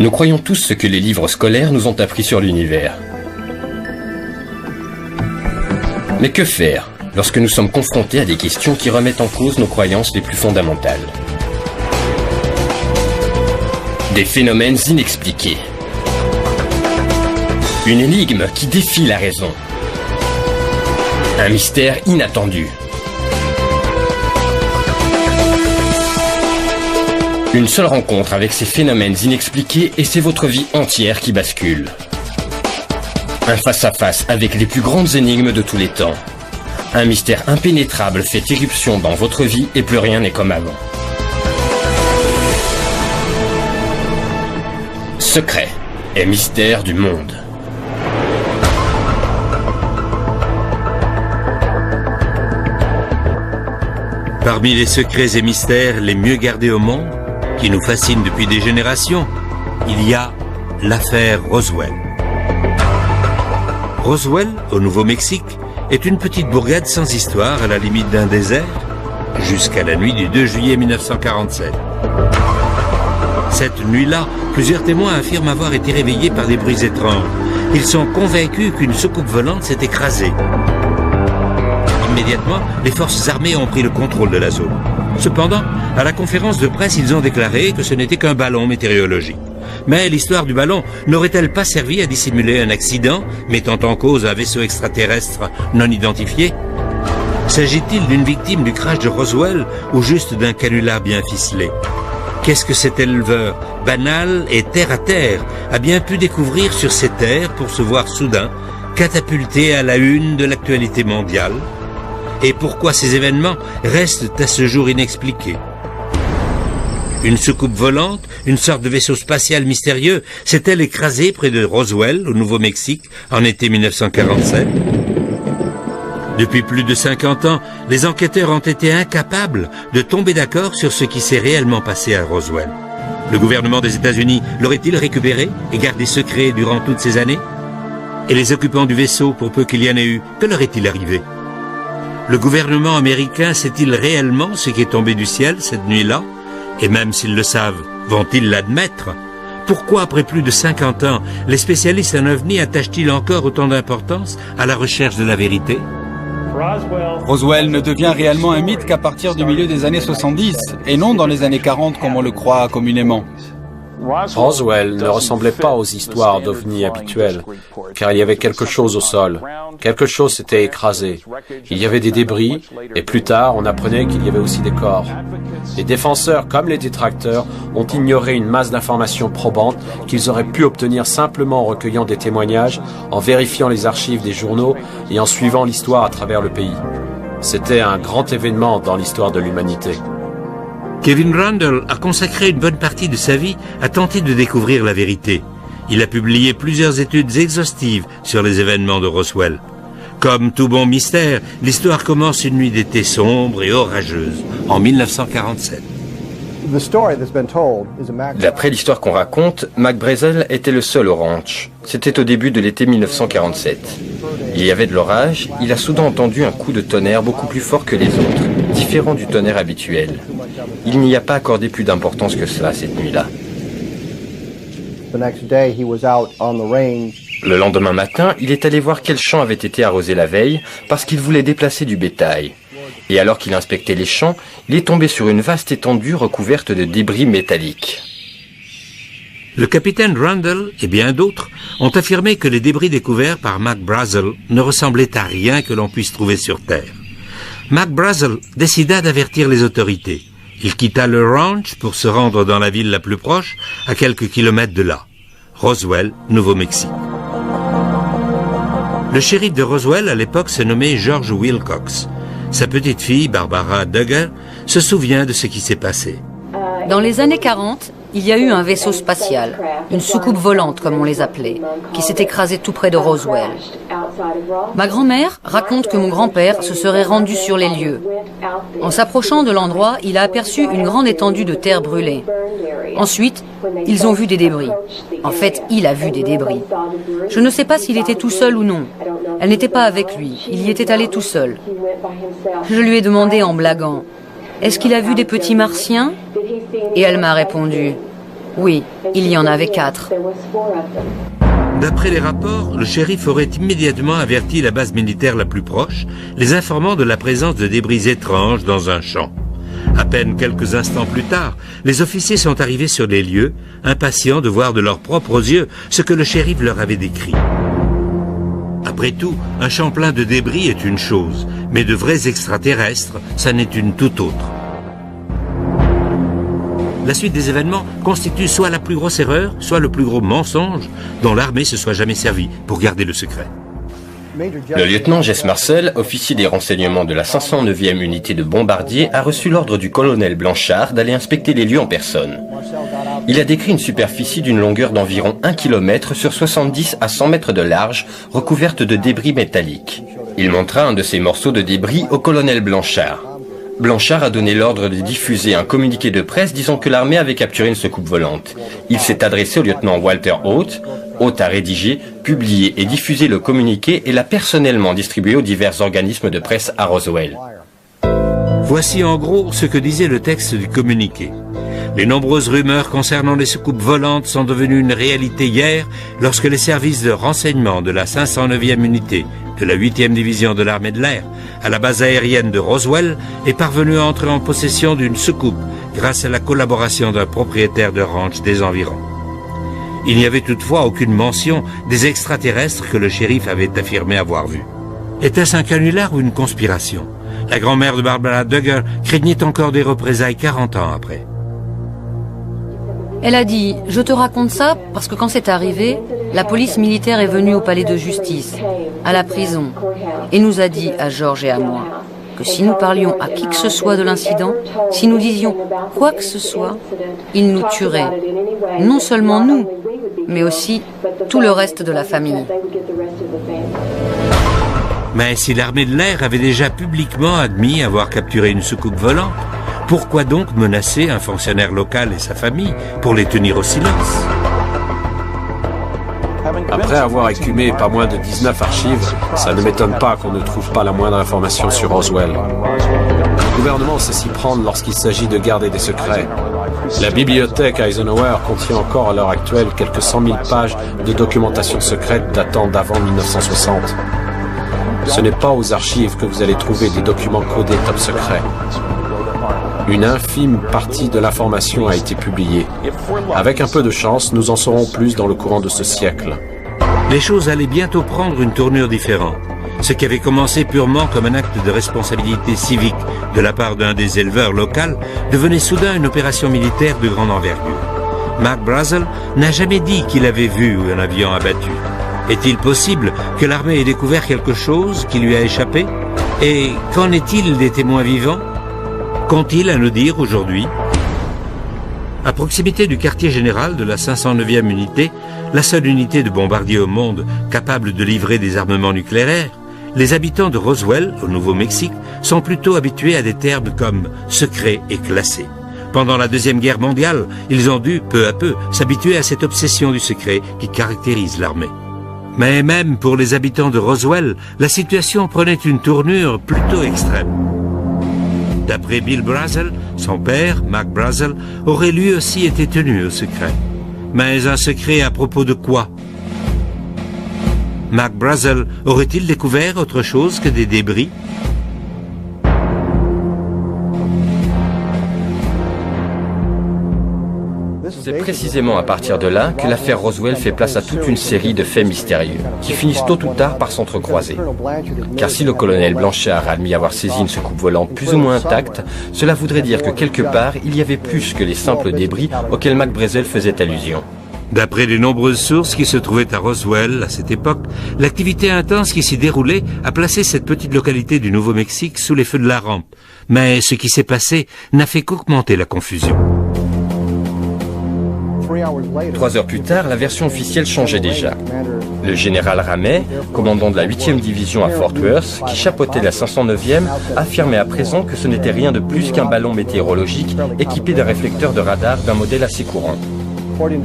Nous croyons tous ce que les livres scolaires nous ont appris sur l'univers. Mais que faire lorsque nous sommes confrontés à des questions qui remettent en cause nos croyances les plus fondamentales? Des phénomènes inexpliqués. Une énigme qui défie la raison. Un mystère inattendu. Une seule rencontre avec ces phénomènes inexpliqués et c'est votre vie entière qui bascule. Un face-à-face avec les plus grandes énigmes de tous les temps. Un mystère impénétrable fait irruption dans votre vie et plus rien n'est comme avant. Secret et mystère du monde. Parmi les secrets et mystères les mieux gardés au monde, qui nous fascinent depuis des générations, il y a l'affaire Roswell. Roswell, au Nouveau-Mexique, est une petite bourgade sans histoire à la limite d'un désert, jusqu'à la nuit du 2 juillet 1947. Cette nuit-là, plusieurs témoins affirment avoir été réveillés par des bruits étranges. Ils sont convaincus qu'une soucoupe volante s'est écrasée. Immédiatement, les forces armées ont pris le contrôle de la zone. Cependant, à la conférence de presse, ils ont déclaré que ce n'était qu'un ballon météorologique. Mais l'histoire du ballon n'aurait-elle pas servi à dissimuler un accident mettant en cause un vaisseau extraterrestre non identifié? S'agit-il d'une victime du crash de Roswell ou juste d'un canular bien ficelé? Qu'est-ce que cet éleveur, banal et terre-à-terre, a bien pu découvrir sur ces terres pour se voir soudain catapulté à la une de l'actualité mondiale? Et pourquoi ces événements restent à ce jour inexpliqués? Une soucoupe volante, une sorte de vaisseau spatial mystérieux, s'est-elle écrasée près de Roswell, au Nouveau-Mexique, en été 1947? Depuis plus de 50 ans, les enquêteurs ont été incapables de tomber d'accord sur ce qui s'est réellement passé à Roswell. Le gouvernement des États-Unis l'aurait-il récupéré et gardé secret durant toutes ces années? Et les occupants du vaisseau, pour peu qu'il y en ait eu, que leur est-il arrivé? Le gouvernement américain sait-il réellement ce qui est tombé du ciel cette nuit-là? Et même s'ils le savent, vont-ils l'admettre? Pourquoi, après plus de 50 ans, les spécialistes en ovni attachent-ils encore autant d'importance à la recherche de la vérité? Roswell ne devient réellement un mythe qu'à partir du milieu des années 70, et non dans les années 40 comme on le croit communément. Roswell ne ressemblait pas aux histoires d'ovnis habituelles, car il y avait quelque chose au sol. Quelque chose s'était écrasé. Il y avait des débris, et plus tard, on apprenait qu'il y avait aussi des corps. Les défenseurs, comme les détracteurs, ont ignoré une masse d'informations probantes qu'ils auraient pu obtenir simplement en recueillant des témoignages, en vérifiant les archives des journaux et en suivant l'histoire à travers le pays. C'était un grand événement dans l'histoire de l'humanité. Kevin Randle a consacré une bonne partie de sa vie à tenter de découvrir la vérité. Il a publié plusieurs études exhaustives sur les événements de Roswell. Comme tout bon mystère, l'histoire commence une nuit d'été sombre et orageuse, en 1947. D'après l'histoire qu'on raconte, Mac Brazel était le seul au ranch. C'était au début de l'été 1947. Il y avait de l'orage, il a soudain entendu un coup de tonnerre beaucoup plus fort que les autres, différent du tonnerre habituel. Il n'y a pas accordé plus d'importance que cela cette nuit-là. Le lendemain matin, il est allé voir quel champ avait été arrosé la veille parce qu'il voulait déplacer du bétail. Et alors qu'il inspectait les champs, il est tombé sur une vaste étendue recouverte de débris métalliques. Le capitaine Randle et bien d'autres ont affirmé que les débris découverts par Mac Brazel ne ressemblaient à rien que l'on puisse trouver sur Terre. Mac Brazel décida d'avertir les autorités. Il quitta le ranch pour se rendre dans la ville la plus proche, à quelques kilomètres de là, Roswell, Nouveau-Mexique. Le shérif de Roswell à l'époque se nommait George Wilcox. Sa petite fille, Barbara Duggar, se souvient de ce qui s'est passé. Dans les années 40, il y a eu un vaisseau spatial, une soucoupe volante comme on les appelait, qui s'est écrasé tout près de Roswell. Ma grand-mère raconte que mon grand-père se serait rendu sur les lieux. En s'approchant de l'endroit, il a aperçu une grande étendue de terre brûlée. Ensuite, ils ont vu des débris. En fait, il a vu des débris. Je ne sais pas s'il était tout seul ou non. Elle n'était pas avec lui, il y était allé tout seul. Je lui ai demandé en blaguant, « Est-ce qu'il a vu des petits martiens ?» Et elle m'a répondu, « Oui, il y en avait 4. D'après les rapports, le shérif aurait immédiatement averti la base militaire la plus proche, les informant de la présence de débris étranges dans un champ. À peine quelques instants plus tard, les officiers sont arrivés sur les lieux, impatients de voir de leurs propres yeux ce que le shérif leur avait décrit. Après tout, un champ plein de débris est une chose, mais de vrais extraterrestres, ça n'est une toute autre. La suite des événements constitue soit la plus grosse erreur, soit le plus gros mensonge dont l'armée se soit jamais servie pour garder le secret. Le lieutenant Jess Marcel, officier des renseignements de la 509e unité de bombardiers, a reçu l'ordre du colonel Blanchard d'aller inspecter les lieux en personne. Il a décrit une superficie d'une longueur d'environ 1 km sur 70 à 100 mètres de large, recouverte de débris métalliques. Il montra un de ces morceaux de débris au colonel Blanchard. Blanchard a donné l'ordre de diffuser un communiqué de presse disant que l'armée avait capturé une soucoupe volante. Il s'est adressé au lieutenant Walter Haute. Haute a rédigé, publié et diffusé le communiqué et l'a personnellement distribué aux divers organismes de presse à Roswell. Voici en gros ce que disait le texte du communiqué. Les nombreuses rumeurs concernant les soucoupes volantes sont devenues une réalité hier lorsque les services de renseignement de la 509e unité de la 8e division de l'armée de l'air à la base aérienne de Roswell est parvenu à entrer en possession d'une soucoupe grâce à la collaboration d'un propriétaire de ranch des environs. Il n'y avait toutefois aucune mention des extraterrestres que le shérif avait affirmé avoir vus. Était-ce un canular ou une conspiration? La grand-mère de Barbara Duggar craignait encore des représailles 40 ans après. Elle a dit « Je te raconte ça parce que quand c'est arrivé, la police militaire est venue au palais de justice, à la prison, et nous a dit à George et à moi que si nous parlions à qui que ce soit de l'incident, si nous disions quoi que ce soit, ils nous tueraient. Non seulement nous, mais aussi tout le reste de la famille. » Mais si l'armée de l'air avait déjà publiquement admis avoir capturé une soucoupe volante, pourquoi donc menacer un fonctionnaire local et sa famille pour les tenir au silence? Après avoir écumé pas moins de 19 archives, ça ne m'étonne pas qu'on ne trouve pas la moindre information sur Roswell. Le gouvernement sait s'y prendre lorsqu'il s'agit de garder des secrets. La bibliothèque Eisenhower contient encore à l'heure actuelle quelques 100 000 pages de documentation secrète datant d'avant 1960. Ce n'est pas aux archives que vous allez trouver des documents codés top secret. Une infime partie de l'information a été publiée. Avec un peu de chance, nous en saurons plus dans le courant de ce siècle. Les choses allaient bientôt prendre une tournure différente. Ce qui avait commencé purement comme un acte de responsabilité civique de la part d'un des éleveurs locaux devenait soudain une opération militaire de grande envergure. Mark Brazel n'a jamais dit qu'il avait vu un avion abattu. Est-il possible que l'armée ait découvert quelque chose qui lui a échappé? Et qu'en est-il des témoins vivants? Qu'ont-ils à nous dire aujourd'hui? À proximité du quartier général de la 509e unité, la seule unité de bombardiers au monde capable de livrer des armements nucléaires, les habitants de Roswell, au Nouveau-Mexique, sont plutôt habitués à des termes comme « secret » et « classé ». Pendant la Deuxième Guerre mondiale, ils ont dû, peu à peu, s'habituer à cette obsession du secret qui caractérise l'armée. Mais même pour les habitants de Roswell, la situation prenait une tournure plutôt extrême. D'après Bill Brazel, son père, Mark Brazel, aurait lui aussi été tenu au secret. Mais un secret à propos de quoi? Mark Brazel aurait-il découvert autre chose que des débris? C'est précisément à partir de là que l'affaire Roswell fait place à toute une série de faits mystérieux, qui finissent tôt ou tard par s'entrecroiser. Car si le colonel Blanchard a admis avoir saisi une soucoupe volante plus ou moins intacte, cela voudrait dire que quelque part, il y avait plus que les simples débris auxquels Mac Brazel faisait allusion. D'après les nombreuses sources qui se trouvaient à Roswell à cette époque, l'activité intense qui s'y déroulait a placé cette petite localité du Nouveau-Mexique sous les feux de la rampe. Mais ce qui s'est passé n'a fait qu'augmenter la confusion. 3 heures plus tard, la version officielle changeait déjà. Le général Ramey, commandant de la 8e division à Fort Worth, qui chapeautait la 509e, affirmait à présent que ce n'était rien de plus qu'un ballon météorologique équipé d'un réflecteur de radar d'un modèle assez courant.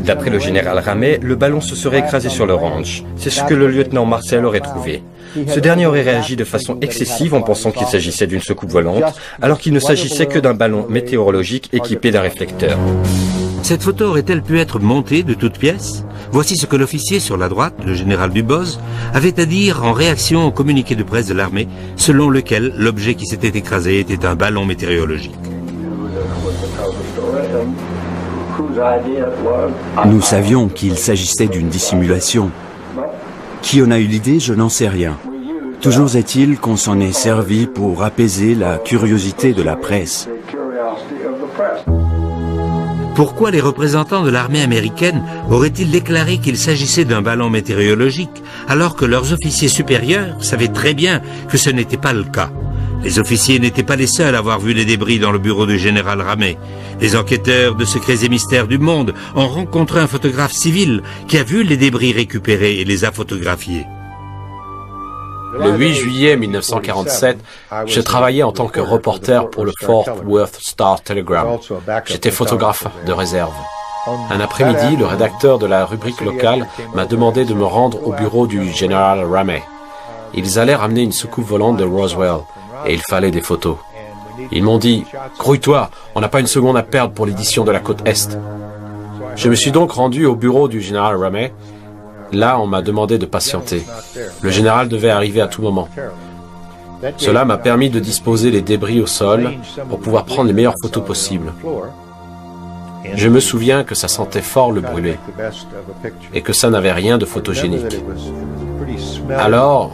D'après le général Ramey, le ballon se serait écrasé sur le ranch. C'est ce que le lieutenant Marcel aurait trouvé. Ce dernier aurait réagi de façon excessive en pensant qu'il s'agissait d'une soucoupe volante, alors qu'il ne s'agissait que d'un ballon météorologique équipé d'un réflecteur. Cette photo aurait-elle pu être montée de toutes pièces? Voici ce que l'officier sur la droite, le général Duboz, avait à dire en réaction au communiqué de presse de l'armée, selon lequel l'objet qui s'était écrasé était un ballon météorologique. Nous savions qu'il s'agissait d'une dissimulation. Qui en a eu l'idée, je n'en sais rien. Toujours est-il qu'on s'en est servi pour apaiser la curiosité de la presse. Pourquoi les représentants de l'armée américaine auraient-ils déclaré qu'il s'agissait d'un ballon météorologique, alors que leurs officiers supérieurs savaient très bien que ce n'était pas le cas? Les officiers n'étaient pas les seuls à avoir vu les débris dans le bureau du général Ramey. Les enquêteurs de Secrets et Mystères du Monde ont rencontré un photographe civil qui a vu les débris récupérés et les a photographiés. Le 8 juillet 1947, je travaillais en tant que reporter pour le Fort Worth Star-Telegram. J'étais photographe de réserve. Un après-midi, le rédacteur de la rubrique locale m'a demandé de me rendre au bureau du général Ramey. Ils allaient ramener une soucoupe volante de Roswell et il fallait des photos. Ils m'ont dit « Grouille-toi, on n'a pas une seconde à perdre pour l'édition de la côte Est ». Je me suis donc rendu au bureau du général Ramey. Là, on m'a demandé de patienter. Le général devait arriver à tout moment. Cela m'a permis de disposer les débris au sol pour pouvoir prendre les meilleures photos possibles. Je me souviens que ça sentait fort le brûlé et que ça n'avait rien de photogénique. Alors,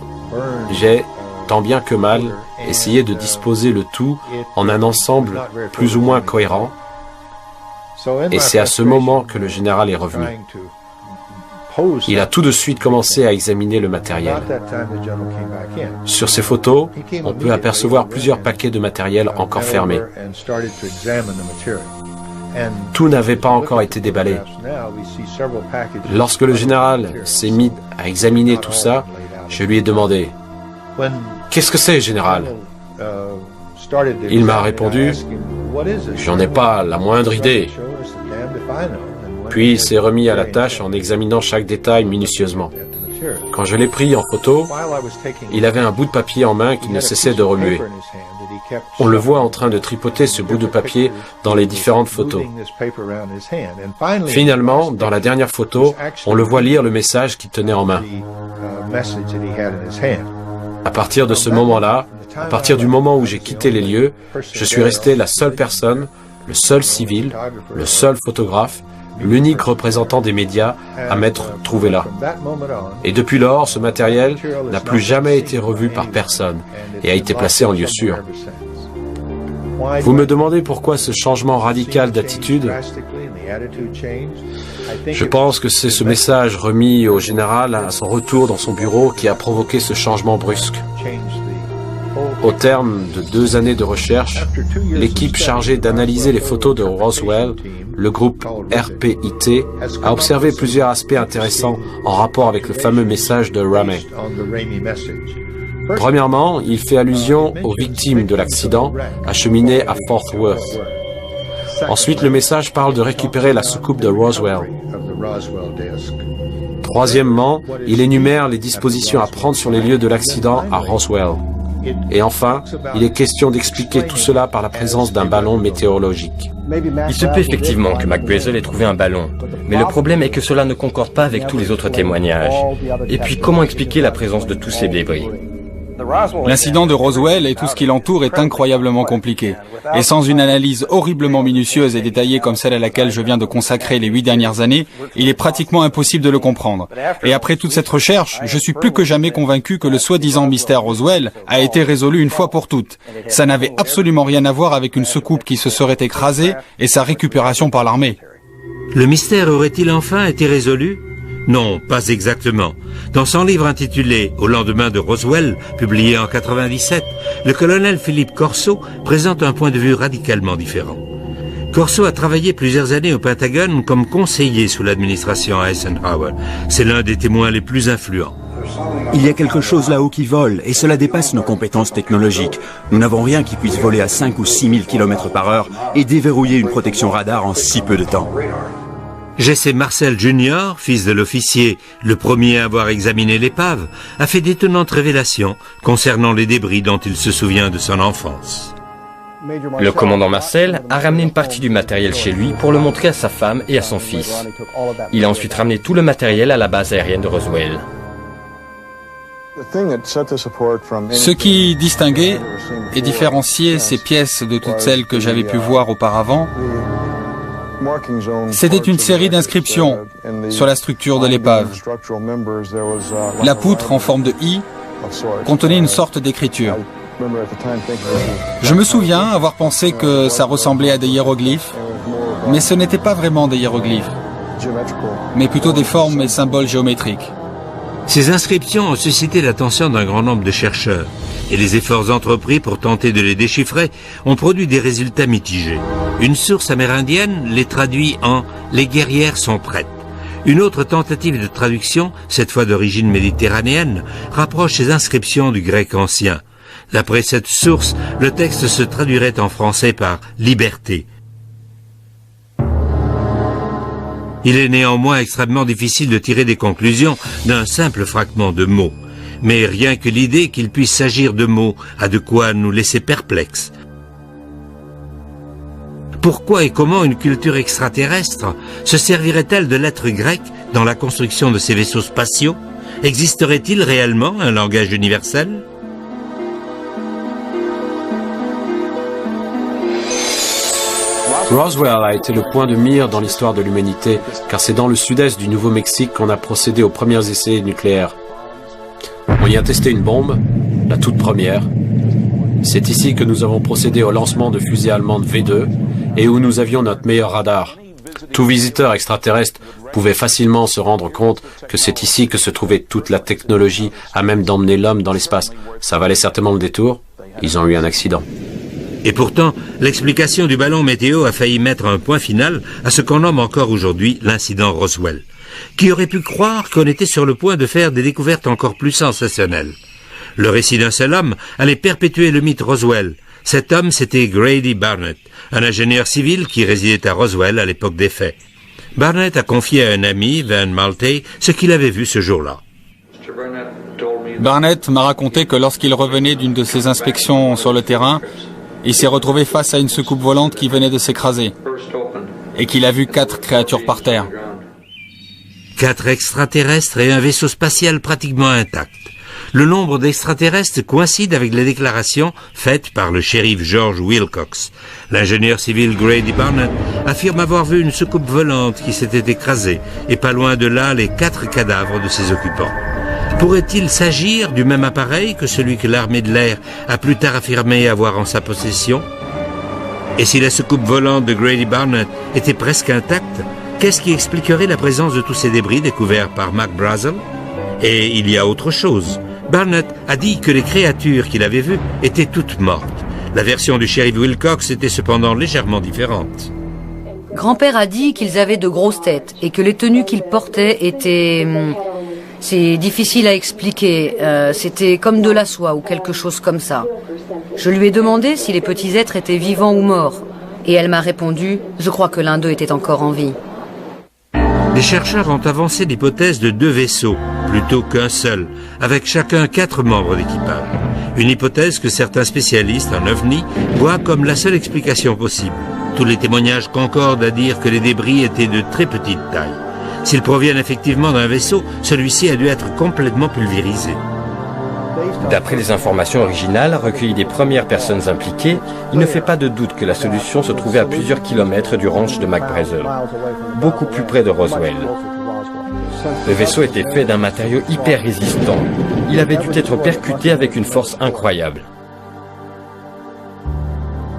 j'ai, tant bien que mal, essayé de disposer le tout en un ensemble plus ou moins cohérent. Et c'est à ce moment que le général est revenu. Il a tout de suite commencé à examiner le matériel. Sur ces photos, on peut apercevoir plusieurs paquets de matériel encore fermés. Tout n'avait pas encore été déballé. Lorsque le général s'est mis à examiner tout ça, je lui ai demandé « Qu'est-ce que c'est, général ?» Il m'a répondu « J'en ai pas la moindre idée. » Puis il s'est remis à la tâche en examinant chaque détail minutieusement. Quand je l'ai pris en photo, il avait un bout de papier en main qui ne cessait de remuer. On le voit en train de tripoter ce bout de papier dans les différentes photos. Finalement, dans la dernière photo, on le voit lire le message qu'il tenait en main. À partir de ce moment-là, à partir du moment où j'ai quitté les lieux, je suis resté la seule personne, le seul civil, le seul photographe, l'unique représentant des médias à m'être trouvé là. Et depuis lors, ce matériel n'a plus jamais été revu par personne et a été placé en lieu sûr. Vous me demandez pourquoi ce changement radical d'attitude? Je pense que c'est ce message remis au général à son retour dans son bureau qui a provoqué ce changement brusque. Au terme de 2 années de recherche, l'équipe chargée d'analyser les photos de Roswell, le groupe RPIT, a observé plusieurs aspects intéressants en rapport avec le fameux message de Ramey. Premièrement, il fait allusion aux victimes de l'accident acheminées à Fort Worth. Ensuite, le message parle de récupérer la soucoupe de Roswell. Troisièmement, il énumère les dispositions à prendre sur les lieux de l'accident à Roswell. Et enfin, il est question d'expliquer tout cela par la présence d'un ballon météorologique. Il se peut effectivement que McBrazel ait trouvé un ballon, mais le problème est que cela ne concorde pas avec tous les autres témoignages. Et puis, comment expliquer la présence de tous ces débris? L'incident de Roswell et tout ce qui l'entoure est incroyablement compliqué. Et sans une analyse horriblement minutieuse et détaillée comme celle à laquelle je viens de consacrer les 8 dernières années, il est pratiquement impossible de le comprendre. Et après toute cette recherche, je suis plus que jamais convaincu que le soi-disant mystère Roswell a été résolu une fois pour toutes. Ça n'avait absolument rien à voir avec une soucoupe qui se serait écrasée et sa récupération par l'armée. Le mystère aurait-il enfin été résolu? Non, pas exactement. Dans son livre intitulé « Au lendemain de Roswell », publié en 97, le colonel Philippe Corso présente un point de vue radicalement différent. Corso a travaillé plusieurs années au Pentagone comme conseiller sous l'administration Eisenhower. C'est l'un des témoins les plus influents. Il y a quelque chose là-haut qui vole, et cela dépasse nos compétences technologiques. Nous n'avons rien qui puisse voler à 5 ou 6 000 km/h et déverrouiller une protection radar en si peu de temps. Jesse Marcel Jr., fils de l'officier, le premier à avoir examiné l'épave, a fait d'étonnantes révélations concernant les débris dont il se souvient de son enfance. Le commandant Marcel a ramené une partie du matériel chez lui pour le montrer à sa femme et à son fils. Il a ensuite ramené tout le matériel à la base aérienne de Roswell. Ce qui distinguait et différenciait ces pièces de toutes celles que j'avais pu voir auparavant, c'était une série d'inscriptions sur la structure de l'épave. La poutre en forme de I contenait une sorte d'écriture. Je me souviens avoir pensé que ça ressemblait à des hiéroglyphes, mais ce n'était pas vraiment des hiéroglyphes, mais plutôt des formes et symboles géométriques. Ces inscriptions ont suscité l'attention d'un grand nombre de chercheurs, et les efforts entrepris pour tenter de les déchiffrer ont produit des résultats mitigés. Une source amérindienne les traduit en « Les guerrières sont prêtes ». Une autre tentative de traduction, cette fois d'origine méditerranéenne, rapproche ces inscriptions du grec ancien. D'après cette source, le texte se traduirait en français par « liberté ». Il est néanmoins extrêmement difficile de tirer des conclusions d'un simple fragment de mots. Mais rien que l'idée qu'il puisse s'agir de mots a de quoi nous laisser perplexes. Pourquoi et comment une culture extraterrestre se servirait-elle de lettres grecques dans la construction de ces vaisseaux spatiaux? Existerait-il réellement un langage universel? Roswell a été le point de mire dans l'histoire de l'humanité, car c'est dans le sud-est du Nouveau-Mexique qu'on a procédé aux premiers essais nucléaires. On y a testé une bombe, la toute première. C'est ici que nous avons procédé au lancement de fusées allemandes V2 et où nous avions notre meilleur radar. Tout visiteur extraterrestre pouvait facilement se rendre compte que c'est ici que se trouvait toute la technologie à même d'emmener l'homme dans l'espace. Ça valait certainement le détour. Ils ont eu un accident. Et pourtant, l'explication du ballon météo a failli mettre un point final à ce qu'on nomme encore aujourd'hui l'incident Roswell. Qui aurait pu croire qu'on était sur le point de faire des découvertes encore plus sensationnelles? Le récit d'un seul homme allait perpétuer le mythe Roswell. Cet homme, c'était Grady Barnett, un ingénieur civil qui résidait à Roswell à l'époque des faits. Barnett a confié à un ami, Van Maltey, ce qu'il avait vu ce jour-là. Barnett m'a raconté que lorsqu'il revenait d'une de ses inspections sur le terrain, il s'est retrouvé face à une soucoupe volante qui venait de s'écraser et qu'il a vu 4 créatures par terre. 4 extraterrestres et un vaisseau spatial pratiquement intact. Le nombre d'extraterrestres coïncide avec les déclarations faites par le shérif George Wilcox. L'ingénieur civil Grady Barnett affirme avoir vu une soucoupe volante qui s'était écrasée et pas loin de là les 4 cadavres de ses occupants. Pourrait-il s'agir du même appareil que celui que l'armée de l'air a plus tard affirmé avoir en sa possession? Et si la soucoupe volante de Grady Barnett était presque intacte, qu'est-ce qui expliquerait la présence de tous ces débris découverts par Mac Brazel? Et il y a autre chose. Barnett a dit que les créatures qu'il avait vues étaient toutes mortes. La version du shérif Wilcox était cependant légèrement différente. Grand-père a dit qu'ils avaient de grosses têtes et que les tenues qu'ils portaient étaient... C'est difficile à expliquer. C'était comme de la soie ou quelque chose comme ça. Je lui ai demandé si les petits êtres étaient vivants ou morts. Et elle m'a répondu, je crois que l'un d'eux était encore en vie. Les chercheurs ont avancé l'hypothèse de 2 vaisseaux, plutôt qu'un seul, avec chacun 4 membres d'équipage. Une hypothèse que certains spécialistes en OVNI voient comme la seule explication possible. Tous les témoignages concordent à dire que les débris étaient de très petite taille. S'ils proviennent effectivement d'un vaisseau, celui-ci a dû être complètement pulvérisé. D'après les informations originales recueillies des premières personnes impliquées, il ne fait pas de doute que la solution se trouvait à plusieurs kilomètres du ranch de Mac Brazel, beaucoup plus près de Roswell. Le vaisseau était fait d'un matériau hyper résistant. Il avait dû être percuté avec une force incroyable.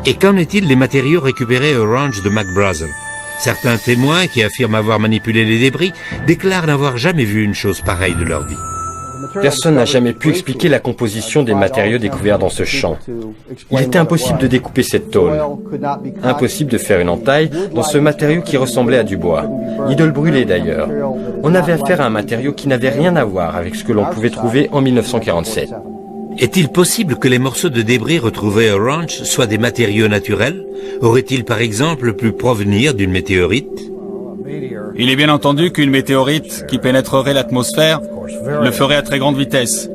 Et qu'en est-il des matériaux récupérés au ranch de Mac Brazel? Certains témoins qui affirment avoir manipulé les débris déclarent n'avoir jamais vu une chose pareille de leur vie. Personne n'a jamais pu expliquer la composition des matériaux découverts dans ce champ. Il était impossible de découper cette tôle. Impossible de faire une entaille dans ce matériau qui ressemblait à du bois, ni de le brûler d'ailleurs. On avait affaire à un matériau qui n'avait rien à voir avec ce que l'on pouvait trouver en 1947. Est-il possible que les morceaux de débris retrouvés au ranch soient des matériaux naturels? Aurait-il par exemple pu provenir d'une météorite? Il est bien entendu qu'une météorite qui pénétrerait l'atmosphère le ferait à très grande vitesse.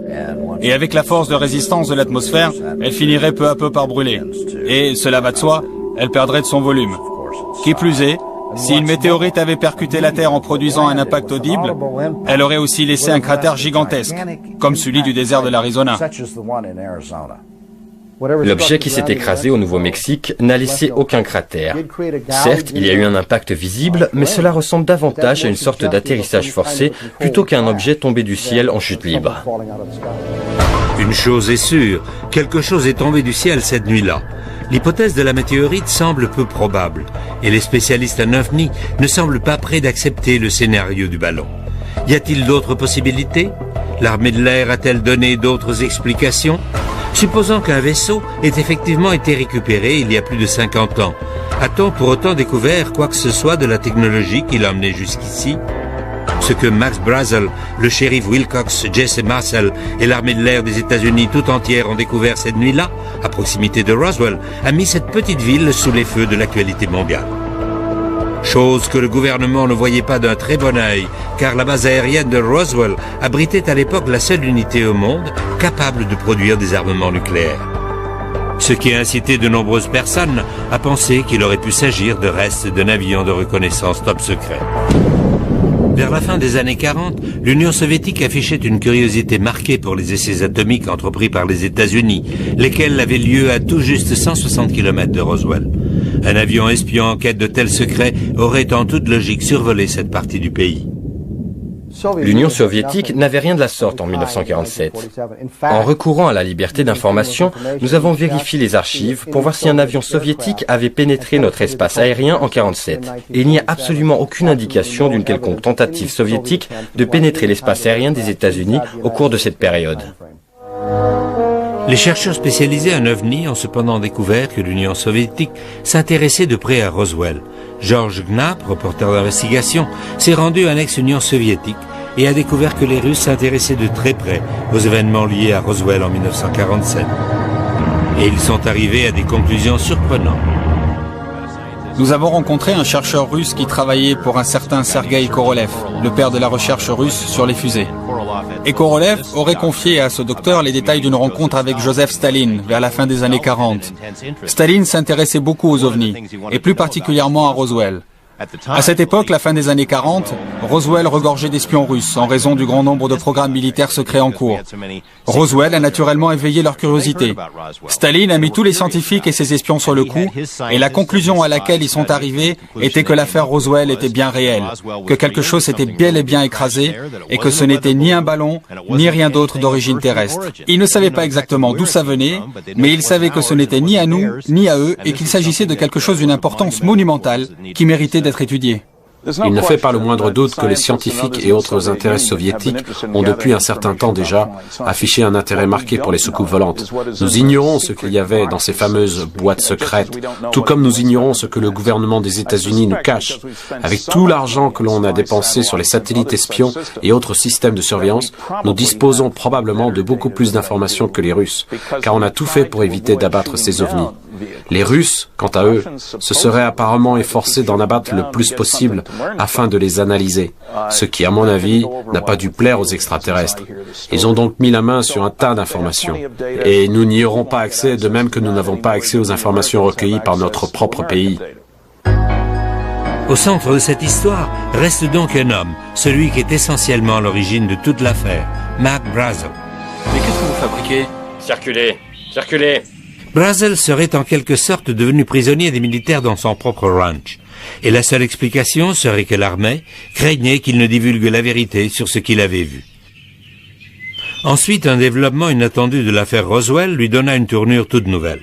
Et avec la force de résistance de l'atmosphère, elle finirait peu à peu par brûler. Et, cela va de soi, elle perdrait de son volume. Qui plus est, si une météorite avait percuté la Terre en produisant un impact audible, elle aurait aussi laissé un cratère gigantesque, comme celui du désert de l'Arizona. L'objet qui s'est écrasé au Nouveau-Mexique n'a laissé aucun cratère. Certes, il y a eu un impact visible, mais cela ressemble davantage à une sorte d'atterrissage forcé plutôt qu'à un objet tombé du ciel en chute libre. Une chose est sûre, quelque chose est tombé du ciel cette nuit-là. L'hypothèse de la météorite semble peu probable, et les spécialistes en OVNI ne semblent pas prêts d'accepter le scénario du ballon. Y a-t-il d'autres possibilités? L'armée de l'air a-t-elle donné d'autres explications? Supposons qu'un vaisseau ait effectivement été récupéré il y a plus de 50 ans, a-t-on pour autant découvert quoi que ce soit de la technologie qui l'a amené jusqu'ici? Ce que Max Brazel, le shérif Wilcox, Jesse Marcel et l'armée de l'air des États-Unis tout entière ont découvert cette nuit-là, à proximité de Roswell, a mis cette petite ville sous les feux de l'actualité mondiale. Chose que le gouvernement ne voyait pas d'un très bon œil, car la base aérienne de Roswell abritait à l'époque la seule unité au monde capable de produire des armements nucléaires. Ce qui a incité de nombreuses personnes à penser qu'il aurait pu s'agir de restes d'un avion de reconnaissance top secret. Vers la fin des années 40, l'Union soviétique affichait une curiosité marquée pour les essais atomiques entrepris par les États-Unis, lesquels avaient lieu à tout juste 160 km de Roswell. Un avion espion en quête de tels secrets aurait en toute logique survolé cette partie du pays. L'Union soviétique n'avait rien de la sorte en 1947. En recourant à la liberté d'information, nous avons vérifié les archives pour voir si un avion soviétique avait pénétré notre espace aérien en 1947. Et il n'y a absolument aucune indication d'une quelconque tentative soviétique de pénétrer l'espace aérien des États-Unis au cours de cette période. Les chercheurs spécialisés en OVNI ont cependant découvert que l'Union soviétique s'intéressait de près à Roswell. George Knapp, reporter d'investigation, s'est rendu en ex-Union soviétique et a découvert que les Russes s'intéressaient de très près aux événements liés à Roswell en 1947. Et ils sont arrivés à des conclusions surprenantes. Nous avons rencontré un chercheur russe qui travaillait pour un certain Sergueï Korolev, le père de la recherche russe sur les fusées. Et Korolev aurait confié à ce docteur les détails d'une rencontre avec Joseph Staline vers la fin des années 40. Staline s'intéressait beaucoup aux ovnis, et plus particulièrement à Roswell. À cette époque, la fin des années 40, Roswell regorgeait d'espions russes en raison du grand nombre de programmes militaires secrets en cours. Roswell a naturellement éveillé leur curiosité. Staline a mis tous les scientifiques et ses espions sur le coup, et la conclusion à laquelle ils sont arrivés était que l'affaire Roswell était bien réelle, que quelque chose s'était bel et bien écrasé, et que ce n'était ni un ballon, ni rien d'autre d'origine terrestre. Ils ne savaient pas exactement d'où ça venait, mais ils savaient que ce n'était ni à nous, ni à eux, et qu'il s'agissait de quelque chose d'une importance monumentale qui méritait d'être étudié. Il ne fait pas le moindre doute que les scientifiques et autres intérêts soviétiques ont depuis un certain temps déjà affiché un intérêt marqué pour les soucoupes volantes. Nous ignorons ce qu'il y avait dans ces fameuses boîtes secrètes, tout comme nous ignorons ce que le gouvernement des États-Unis nous cache. Avec tout l'argent que l'on a dépensé sur les satellites espions et autres systèmes de surveillance, nous disposons probablement de beaucoup plus d'informations que les Russes, car on a tout fait pour éviter d'abattre ces ovnis. Les Russes, quant à eux, se seraient apparemment efforcés d'en abattre le plus possible afin de les analyser, ce qui, à mon avis, n'a pas dû plaire aux extraterrestres. Ils ont donc mis la main sur un tas d'informations. Et nous n'y aurons pas accès, de même que nous n'avons pas accès aux informations recueillies par notre propre pays. Au centre de cette histoire reste donc un homme, celui qui est essentiellement à l'origine de toute l'affaire, Mac Brazel. Mais qu'est-ce que vous fabriquez? Circulez, circulez. Brazel serait en quelque sorte devenu prisonnier des militaires dans son propre ranch. Et la seule explication serait que l'armée craignait qu'il ne divulgue la vérité sur ce qu'il avait vu. Ensuite, un développement inattendu de l'affaire Roswell lui donna une tournure toute nouvelle.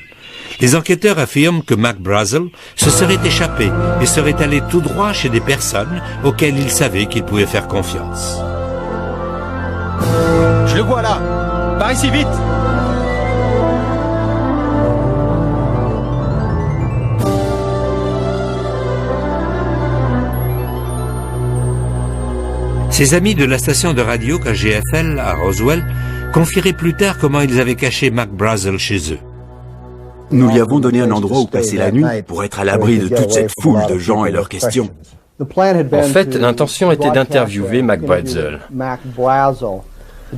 Les enquêteurs affirment que Mac Brazel se serait échappé et serait allé tout droit chez des personnes auxquelles il savait qu'il pouvait faire confiance. Je le vois là. Par ici, vite. Ses amis de la station de radio KGFL à Roswell confieraient plus tard comment ils avaient caché Mac Brazel chez eux. Nous lui avons donné un endroit où passer la nuit pour être à l'abri de toute cette foule de gens et leurs questions. En fait, l'intention était d'interviewer Mac Brazel.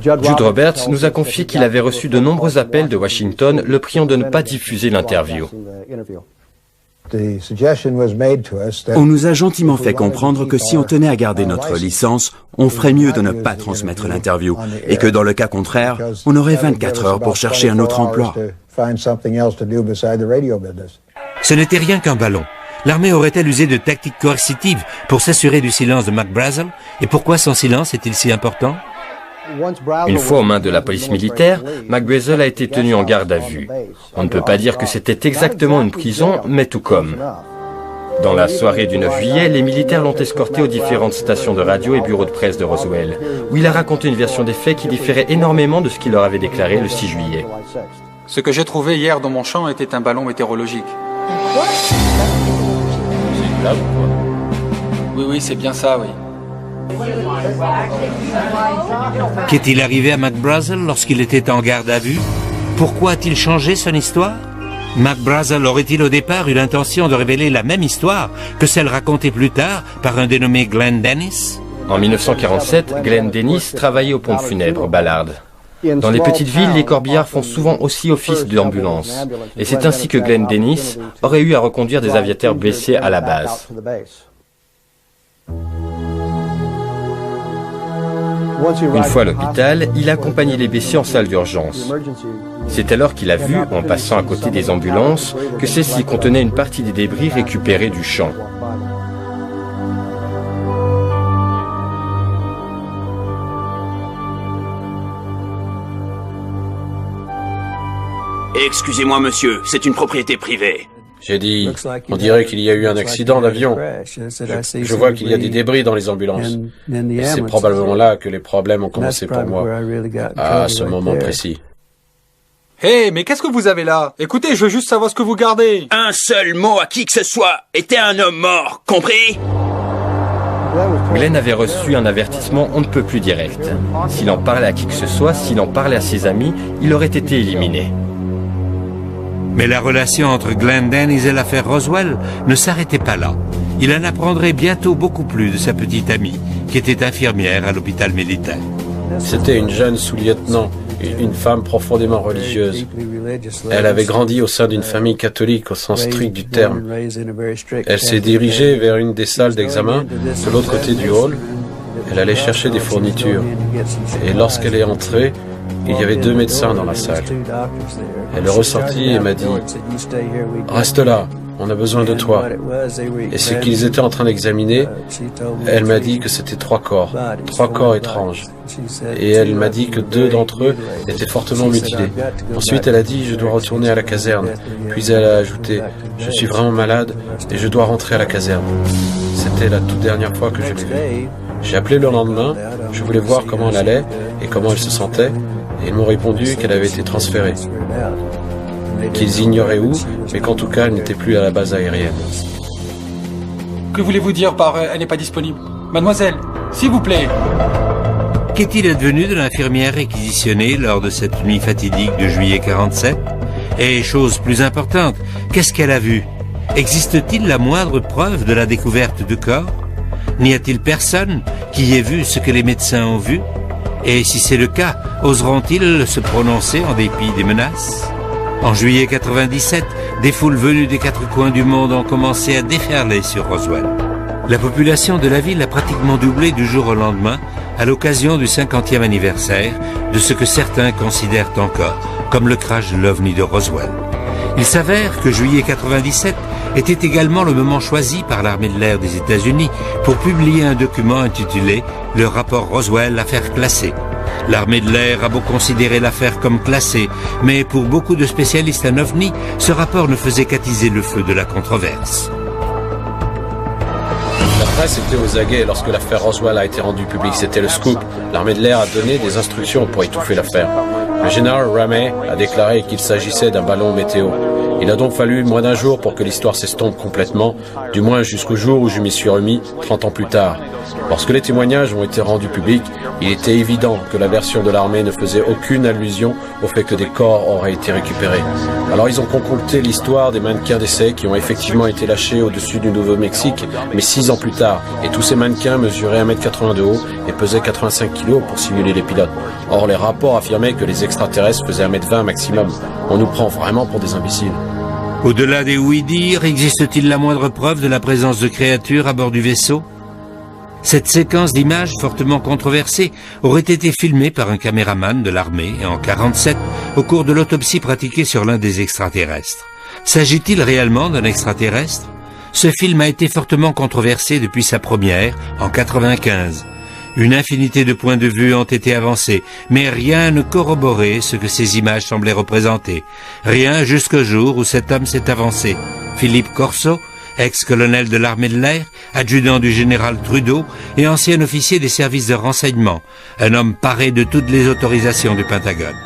Jude Roberts nous a confié qu'il avait reçu de nombreux appels de Washington le priant de ne pas diffuser l'interview. On nous a gentiment fait comprendre que si on tenait à garder notre licence, on ferait mieux de ne pas transmettre l'interview et que dans le cas contraire, on aurait 24 heures pour chercher un autre emploi. Ce n'était rien qu'un ballon. L'armée aurait-elle usé de tactiques coercitives pour s'assurer du silence de Mac Brazel? Et pourquoi son silence est-il si important? Une fois aux mains de la police militaire, Mac Brazel a été tenu en garde à vue. On ne peut pas dire que c'était exactement une prison, mais tout comme. Dans la soirée du 9 juillet, les militaires l'ont escorté aux différentes stations de radio et bureaux de presse de Roswell, où il a raconté une version des faits qui différait énormément de ce qu'il leur avait déclaré le 6 juillet. Ce que j'ai trouvé hier dans mon champ était un ballon météorologique. C'est une blague ou quoi? Oui, c'est bien ça, oui. Qu'est-il arrivé à Mac Brazel lorsqu'il était en garde à vue? Pourquoi a-t-il changé son histoire? Mac Brazel aurait-il au départ eu l'intention de révéler la même histoire que celle racontée plus tard par un dénommé Glenn Dennis? En 1947, Glenn Dennis travaillait au pompe funèbre Ballard. Dans les petites villes, les corbillards font souvent aussi office d'ambulance. Et c'est ainsi que Glenn Dennis aurait eu à reconduire des aviateurs blessés à la base. Une fois à l'hôpital, il a accompagné les blessés en salle d'urgence. C'est alors qu'il a vu, en passant à côté des ambulances, que celles-ci contenaient une partie des débris récupérés du champ. Excusez-moi, monsieur, c'est une propriété privée. J'ai dit, on dirait qu'il y a eu un accident d'avion. Je vois qu'il y a des débris dans les ambulances. Et c'est probablement là que les problèmes ont commencé pour moi, à ce moment précis. Hé, mais qu'est-ce que vous avez là? Écoutez, je veux juste savoir ce que vous gardez. Un seul mot à qui que ce soit était un homme mort, compris? Glenn avait reçu un avertissement on ne peut plus direct. S'il en parlait à qui que ce soit, s'il en parlait à ses amis, il aurait été éliminé. Mais la relation entre Glenn Dennis et l'affaire Roswell ne s'arrêtait pas là. Il en apprendrait bientôt beaucoup plus de sa petite amie, qui était infirmière à l'hôpital militaire. C'était une jeune sous-lieutenant, une femme profondément religieuse. Elle avait grandi au sein d'une famille catholique au sens strict du terme. Elle s'est dirigée vers une des salles d'examen de l'autre côté du hall. Elle allait chercher des fournitures. Et lorsqu'elle est entrée, il y avait 2 médecins dans la salle. Elle est ressortie et m'a dit « Reste là, on a besoin de toi. » Et ce qu'ils étaient en train d'examiner, elle m'a dit que c'était 3 corps étranges. Et elle m'a dit que 2 d'entre eux étaient fortement mutilés. Ensuite, elle a dit « Je dois retourner à la caserne. » Puis elle a ajouté « Je suis vraiment malade et je dois rentrer à la caserne. » C'était la toute dernière fois que je l'ai vue. J'ai appelé le lendemain, je voulais voir comment elle allait et comment elle se sentait. Et ils m'ont répondu qu'elle avait été transférée, qu'ils ignoraient où, mais qu'en tout cas, elle n'était plus à la base aérienne. Que voulez-vous dire par elle n'est pas disponible? Mademoiselle, s'il vous plaît. Qu'est-il advenu de l'infirmière réquisitionnée lors de cette nuit fatidique de juillet 47? Et chose plus importante, qu'est-ce qu'elle a vu? Existe-t-il la moindre preuve de la découverte de corps? N'y a-t-il personne qui ait vu ce que les médecins ont vu? Et si c'est le cas, oseront-ils se prononcer en dépit des menaces? En juillet 97, des foules venues des 4 coins du monde ont commencé à déferler sur Roswell. La population de la ville a pratiquement doublé du jour au lendemain à l'occasion du 50e anniversaire de ce que certains considèrent encore comme le crash de l'OVNI de Roswell. Il s'avère que juillet 97 était également le moment choisi par l'armée de l'air des États-Unis pour publier un document intitulé « Le rapport Roswell, affaire classée ». L'armée de l'air a beau considérer l'affaire comme classée, mais pour beaucoup de spécialistes en OVNI, ce rapport ne faisait qu'attiser le feu de la controverse. La presse était aux aguets lorsque l'affaire Roswell a été rendue publique. C'était le scoop. L'armée de l'air a donné des instructions pour étouffer l'affaire. Le général Ramey a déclaré qu'il s'agissait d'un ballon météo. Il a donc fallu moins d'1 jour pour que l'histoire s'estompe complètement, du moins jusqu'au jour où je m'y suis remis 30 ans plus tard. Lorsque les témoignages ont été rendus publics, il était évident que la version de l'armée ne faisait aucune allusion au fait que des corps auraient été récupérés. Alors ils ont concocté l'histoire des mannequins d'essai qui ont effectivement été lâchés au-dessus du Nouveau-Mexique, mais 6 ans plus tard. Et tous ces mannequins mesuraient 1,80 m de haut et pesaient 85 kg pour simuler les pilotes. Or les rapports affirmaient que les extraterrestres faisaient 1,20 m maximum. On nous prend vraiment pour des imbéciles. Au-delà des oui-dire, existe-t-il la moindre preuve de la présence de créatures à bord du vaisseau? Cette séquence d'images fortement controversée aurait été filmée par un caméraman de l'armée en 1947 au cours de l'autopsie pratiquée sur l'un des extraterrestres. S'agit-il réellement d'un extraterrestre? Ce film a été fortement controversé depuis sa première en 1995. Une infinité de points de vue ont été avancés, mais rien ne corroborait ce que ces images semblaient représenter. Rien jusqu'au jour où cet homme s'est avancé. Philippe Corso, ex-colonel de l'armée de l'air, adjudant du général Trudeau et ancien officier des services de renseignement, un homme paré de toutes les autorisations du Pentagone.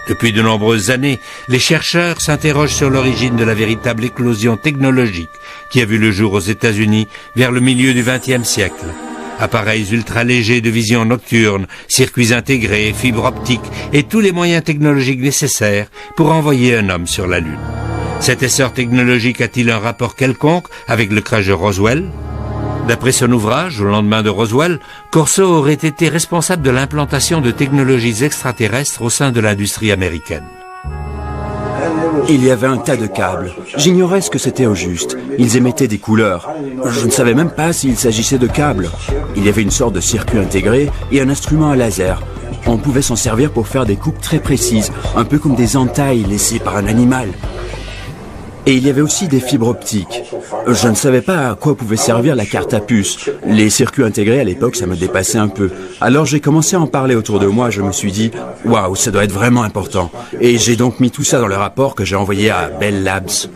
Depuis de nombreuses années, les chercheurs s'interrogent sur l'origine de la véritable éclosion technologique qui a vu le jour aux États-Unis vers le milieu du XXe siècle. Appareils ultra-légers de vision nocturne, circuits intégrés, fibres optiques et tous les moyens technologiques nécessaires pour envoyer un homme sur la Lune. Cet essor technologique a-t-il un rapport quelconque avec le crash de Roswell? D'après son ouvrage, au lendemain de Roswell, Corso aurait été responsable de l'implantation de technologies extraterrestres au sein de l'industrie américaine. Il y avait un tas de câbles. J'ignorais ce que c'était au juste. Ils émettaient des couleurs. Je ne savais même pas s'il s'agissait de câbles. Il y avait une sorte de circuit intégré et un instrument à laser. On pouvait s'en servir pour faire des coupes très précises, un peu comme des entailles laissées par un animal. Et il y avait aussi des fibres optiques. Je ne savais pas à quoi pouvait servir la carte à puce. Les circuits intégrés à l'époque, ça me dépassait un peu. Alors j'ai commencé à en parler autour de moi, je me suis dit « Waouh, ça doit être vraiment important ». Et j'ai donc mis tout ça dans le rapport que j'ai envoyé à Bell Labs.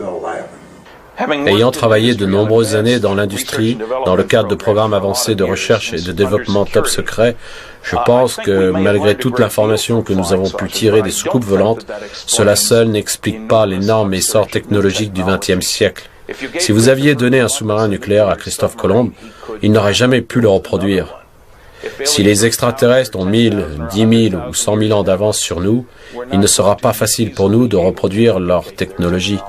Ayant travaillé de nombreuses années dans l'industrie, dans le cadre de programmes avancés de recherche et de développement top secret, je pense que malgré toute l'information que nous avons pu tirer des soucoupes volantes, cela seul n'explique pas l'énorme essor technologique du XXe siècle. Si vous aviez donné un sous-marin nucléaire à Christophe Colomb, il n'aurait jamais pu le reproduire. Si les extraterrestres ont 1000, 10 000 ou 100 000 ans d'avance sur nous, il ne sera pas facile pour nous de reproduire leur technologie.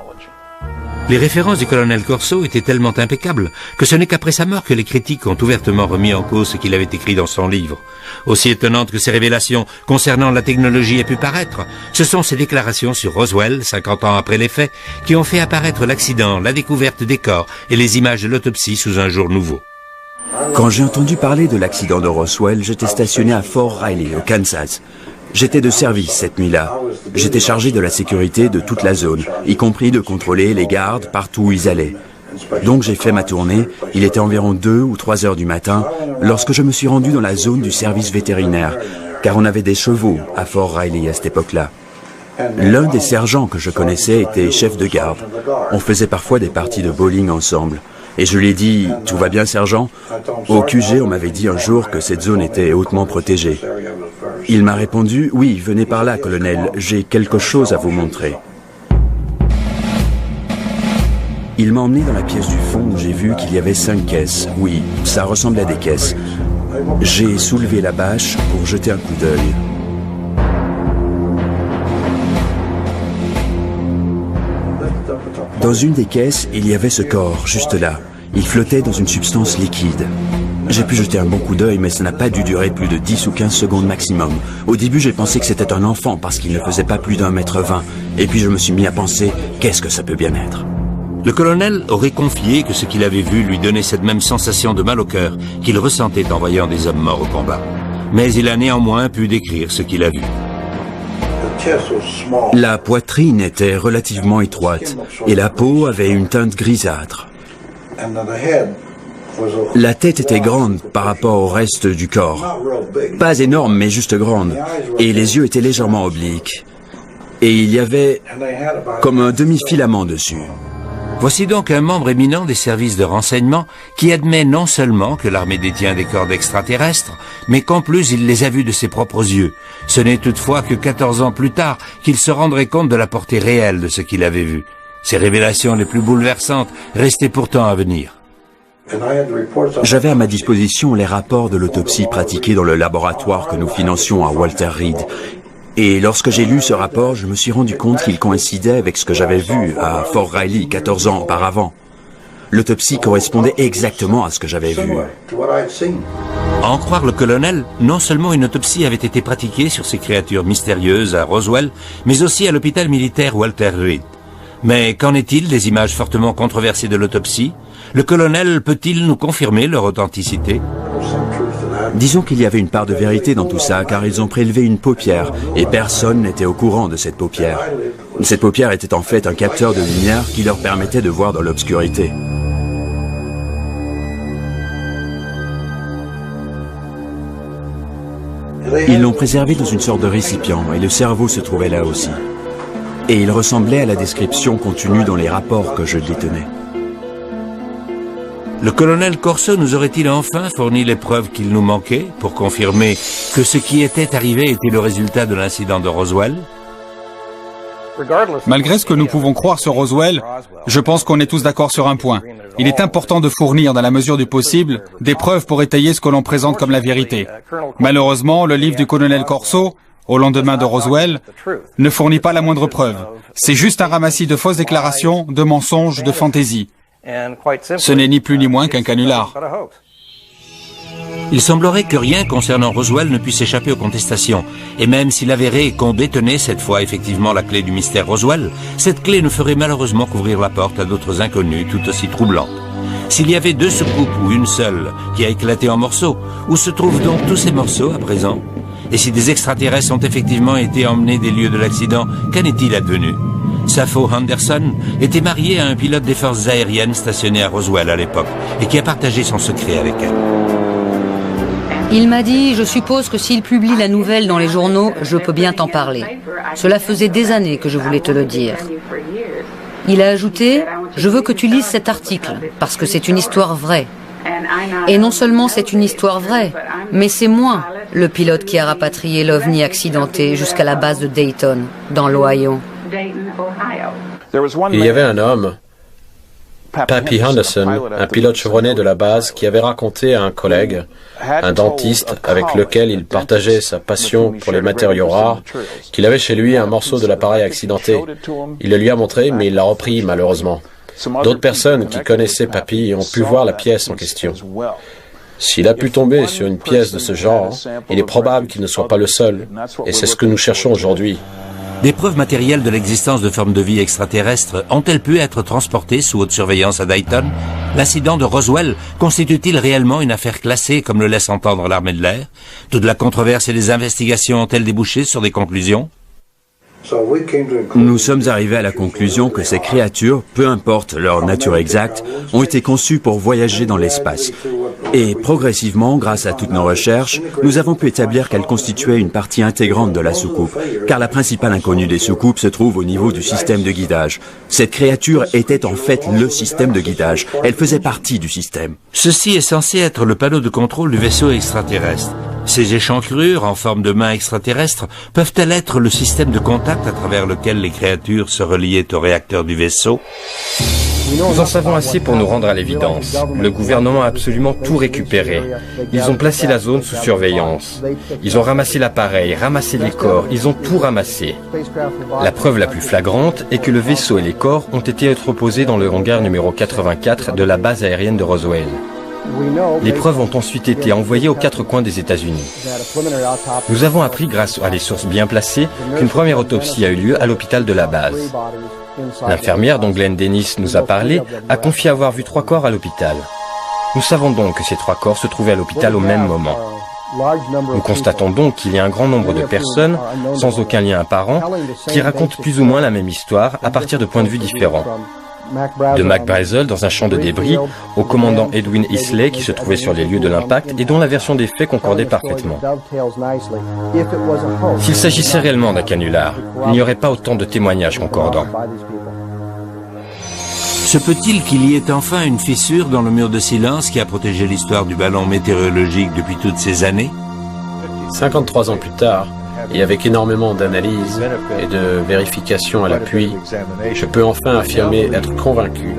Les références du colonel Corso étaient tellement impeccables que ce n'est qu'après sa mort que les critiques ont ouvertement remis en cause ce qu'il avait écrit dans son livre. Aussi étonnantes que ces révélations concernant la technologie aient pu paraître, ce sont ses déclarations sur Roswell, 50 ans après les faits, qui ont fait apparaître l'accident, la découverte des corps et les images de l'autopsie sous un jour nouveau. Quand j'ai entendu parler de l'accident de Roswell, j'étais stationné à Fort Riley, au Kansas. J'étais de service cette nuit-là. J'étais chargé de la sécurité de toute la zone, y compris de contrôler les gardes partout où ils allaient. Donc j'ai fait ma tournée, il était environ 2 ou 3 heures du matin, lorsque je me suis rendu dans la zone du service vétérinaire, car on avait des chevaux à Fort Riley à cette époque-là. L'un des sergents que je connaissais était chef de garde. On faisait parfois des parties de bowling ensemble. Et je lui ai dit, « Tout va bien, sergent ?» Au QG, on m'avait dit un jour que cette zone était hautement protégée. Il m'a répondu, « Oui, venez par là, colonel, j'ai quelque chose à vous montrer. » Il m'a emmené dans la pièce du fond où j'ai vu qu'il y avait 5 caisses. Oui, ça ressemblait à des caisses. J'ai soulevé la bâche pour jeter un coup d'œil. Dans une des caisses, il y avait ce corps, juste là. Il flottait dans une substance liquide. J'ai pu jeter un bon coup d'œil, mais ça n'a pas dû durer plus de 10 ou 15 secondes maximum. Au début, j'ai pensé que c'était un enfant parce qu'il ne faisait pas plus d'1,20 m. Et puis je me suis mis à penser, qu'est-ce que ça peut bien être? Le colonel aurait confié que ce qu'il avait vu lui donnait cette même sensation de mal au cœur qu'il ressentait en voyant des hommes morts au combat. Mais il a néanmoins pu décrire ce qu'il a vu. La poitrine était relativement étroite et la peau avait une teinte grisâtre. La tête était grande par rapport au reste du corps. Pas énorme, mais juste grande. Et les yeux étaient légèrement obliques. Et il y avait comme un demi-filament dessus. Voici donc un membre éminent des services de renseignement qui admet non seulement que l'armée détient des corps d'extraterrestres, mais qu'en plus il les a vus de ses propres yeux. Ce n'est toutefois que 14 ans plus tard qu'il se rendrait compte de la portée réelle de ce qu'il avait vu. Ces révélations les plus bouleversantes restaient pourtant à venir. J'avais à ma disposition les rapports de l'autopsie pratiquée dans le laboratoire que nous financions à Walter Reed. Et lorsque j'ai lu ce rapport, je me suis rendu compte qu'il coïncidait avec ce que j'avais vu à Fort Riley 14 ans auparavant. L'autopsie correspondait exactement à ce que j'avais vu. À en croire le colonel, non seulement une autopsie avait été pratiquée sur ces créatures mystérieuses à Roswell, mais aussi à l'hôpital militaire Walter Reed. Mais qu'en est-il des images fortement controversées de l'autopsie? Le colonel peut-il nous confirmer leur authenticité? Disons qu'il y avait une part de vérité dans tout ça, car ils ont prélevé une paupière, et personne n'était au courant de cette paupière. Cette paupière était en fait un capteur de lumière qui leur permettait de voir dans l'obscurité. Ils l'ont préservé dans une sorte de récipient, et le cerveau se trouvait là aussi. Et il ressemblait à la description contenue dans les rapports que je détenais. Le colonel Corso nous aurait-il enfin fourni les preuves qu'il nous manquait pour confirmer que ce qui était arrivé était le résultat de l'incident de Roswell? Malgré ce que nous pouvons croire sur Roswell, je pense qu'on est tous d'accord sur un point. Il est important de fournir, dans la mesure du possible, des preuves pour étayer ce que l'on présente comme la vérité. Malheureusement, le livre du colonel Corso, au lendemain de Roswell, ne fournit pas la moindre preuve. C'est juste un ramassis de fausses déclarations, de mensonges, de fantaisies. Ce n'est ni plus ni moins qu'un canular. Il semblerait que rien concernant Roswell ne puisse échapper aux contestations. Et même s'il avérait qu'on détenait cette fois effectivement la clé du mystère Roswell, cette clé ne ferait malheureusement qu'ouvrir la porte à d'autres inconnus tout aussi troublantes. S'il y avait 2 soucoupes ou une seule qui a éclaté en morceaux, où se trouvent donc tous ces morceaux à présent? Et si des extraterrestres ont effectivement été emmenés des lieux de l'accident, qu'en est-il advenu? Sappho Anderson était mariée à un pilote des forces aériennes stationné à Roswell à l'époque et qui a partagé son secret avec elle. Il m'a dit, je suppose que s'il publie la nouvelle dans les journaux, je peux bien t'en parler. Cela faisait des années que je voulais te le dire. Il a ajouté, je veux que tu lises cet article, parce que c'est une histoire vraie. Et non seulement c'est une histoire vraie, mais c'est moi, le pilote qui a rapatrié l'OVNI accidenté jusqu'à la base de Dayton, dans l'Ohio. Il y avait un homme, Pappy Henderson, un pilote chevronné de la base, qui avait raconté à un collègue, un dentiste avec lequel il partageait sa passion pour les matériaux rares, qu'il avait chez lui un morceau de l'appareil accidenté. Il le lui a montré, mais il l'a repris malheureusement. D'autres personnes qui connaissaient Pappy ont pu voir la pièce en question. S'il a pu tomber sur une pièce de ce genre, il est probable qu'il ne soit pas le seul, et c'est ce que nous cherchons aujourd'hui. Des preuves matérielles de l'existence de formes de vie extraterrestres ont-elles pu être transportées sous haute surveillance à Dayton? L'incident de Roswell constitue-t-il réellement une affaire classée comme le laisse entendre l'armée de l'air? Toute la controverse et les investigations ont-elles débouché sur des conclusions? Nous sommes arrivés à la conclusion que ces créatures, peu importe leur nature exacte, ont été conçues pour voyager dans l'espace. Et progressivement, grâce à toutes nos recherches, nous avons pu établir qu'elles constituaient une partie intégrante de la soucoupe, car la principale inconnue des soucoupes se trouve au niveau du système de guidage. Cette créature était en fait le système de guidage. Elle faisait partie du système. Ceci est censé être le panneau de contrôle du vaisseau extraterrestre. Ces échancrures en forme de mains extraterrestres peuvent-elles être le système de contact à travers lequel les créatures se reliaient au réacteur du vaisseau? Nous en savons assez pour nous rendre à l'évidence. Le gouvernement a absolument tout récupéré. Ils ont placé la zone sous surveillance. Ils ont ramassé l'appareil, ramassé les corps, ils ont tout ramassé. La preuve la plus flagrante est que le vaisseau et les corps ont été entreposés dans le hangar numéro 84 de la base aérienne de Roswell. Les preuves ont ensuite été envoyées aux 4 coins des États-Unis. Nous avons appris, grâce à des sources bien placées, qu'une première autopsie a eu lieu à l'hôpital de la base. L'infirmière dont Glenn Dennis nous a parlé a confié avoir vu 3 corps à l'hôpital. Nous savons donc que ces 3 corps se trouvaient à l'hôpital au même moment. Nous constatons donc qu'il y a un grand nombre de personnes, sans aucun lien apparent, qui racontent plus ou moins la même histoire à partir de points de vue différents. De Mac Brazel dans un champ de débris au commandant Edwin Isley qui se trouvait sur les lieux de l'impact et dont la version des faits concordait parfaitement. S'il s'agissait réellement d'un canular, il n'y aurait pas autant de témoignages concordants. Se peut-il qu'il y ait enfin une fissure dans le mur de silence qui a protégé l'histoire du ballon météorologique depuis toutes ces années? 53 ans plus tard, et avec énormément d'analyses et de vérifications à l'appui, je peux enfin affirmer être convaincu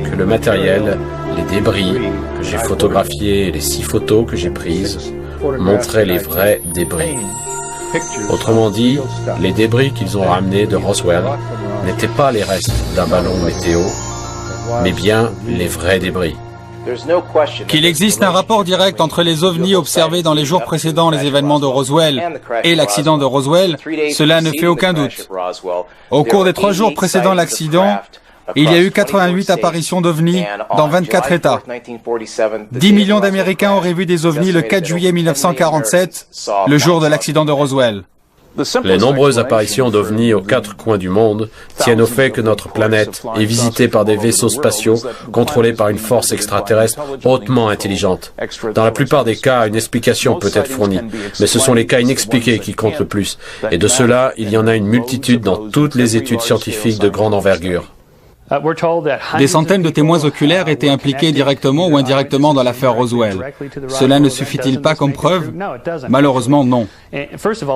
que le matériel, les débris que j'ai photographiés et les 6 photos que j'ai prises montraient les vrais débris. Autrement dit, les débris qu'ils ont ramenés de Roswell n'étaient pas les restes d'un ballon météo, mais bien les vrais débris. Qu'il existe un rapport direct entre les ovnis observés dans les jours précédant les événements de Roswell et l'accident de Roswell, cela ne fait aucun doute. Au cours des 3 jours précédant l'accident, il y a eu 88 apparitions d'ovnis dans 24 États. 10 millions d'Américains auraient vu des ovnis le 4 juillet 1947, le jour de l'accident de Roswell. Les nombreuses apparitions d'ovnis aux 4 coins du monde tiennent au fait que notre planète est visitée par des vaisseaux spatiaux contrôlés par une force extraterrestre hautement intelligente. Dans la plupart des cas, une explication peut être fournie, mais ce sont les cas inexpliqués qui comptent le plus. Et de cela, il y en a une multitude dans toutes les études scientifiques de grande envergure. Des centaines de témoins oculaires étaient impliqués directement ou indirectement dans l'affaire Roswell. Cela ne suffit-il pas comme preuve? Malheureusement, non.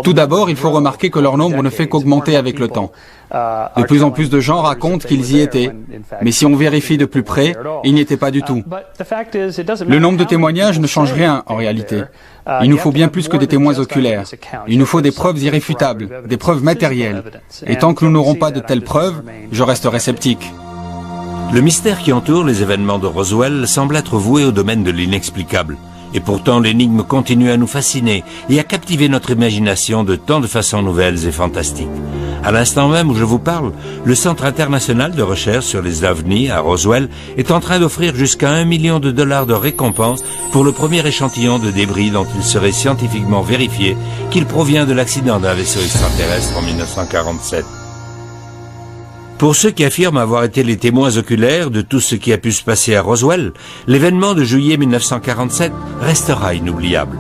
Tout d'abord, il faut remarquer que leur nombre ne fait qu'augmenter avec le temps. De plus en plus de gens racontent qu'ils y étaient. Mais si on vérifie de plus près, ils n'y étaient pas du tout. Le nombre de témoignages ne change rien en réalité. Il nous faut bien plus que des témoins oculaires. Il nous faut des preuves irréfutables, des preuves matérielles. Et tant que nous n'aurons pas de telles preuves, je resterai sceptique. Le mystère qui entoure les événements de Roswell semble être voué au domaine de l'inexplicable. Et pourtant, l'énigme continue à nous fasciner et à captiver notre imagination de tant de façons nouvelles et fantastiques. À l'instant même où je vous parle, le Centre international de recherche sur les ovnis à Roswell est en train d'offrir jusqu'à $1 million de récompense pour le premier échantillon de débris dont il serait scientifiquement vérifié qu'il provient de l'accident d'un vaisseau extraterrestre en 1947. Pour ceux qui affirment avoir été les témoins oculaires de tout ce qui a pu se passer à Roswell, l'événement de juillet 1947 restera inoubliable.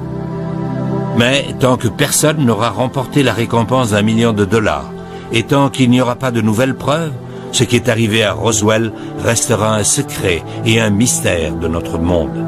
Mais tant que personne n'aura remporté la récompense d'1 million de dollars, et tant qu'il n'y aura pas de nouvelles preuves, ce qui est arrivé à Roswell restera un secret et un mystère de notre monde.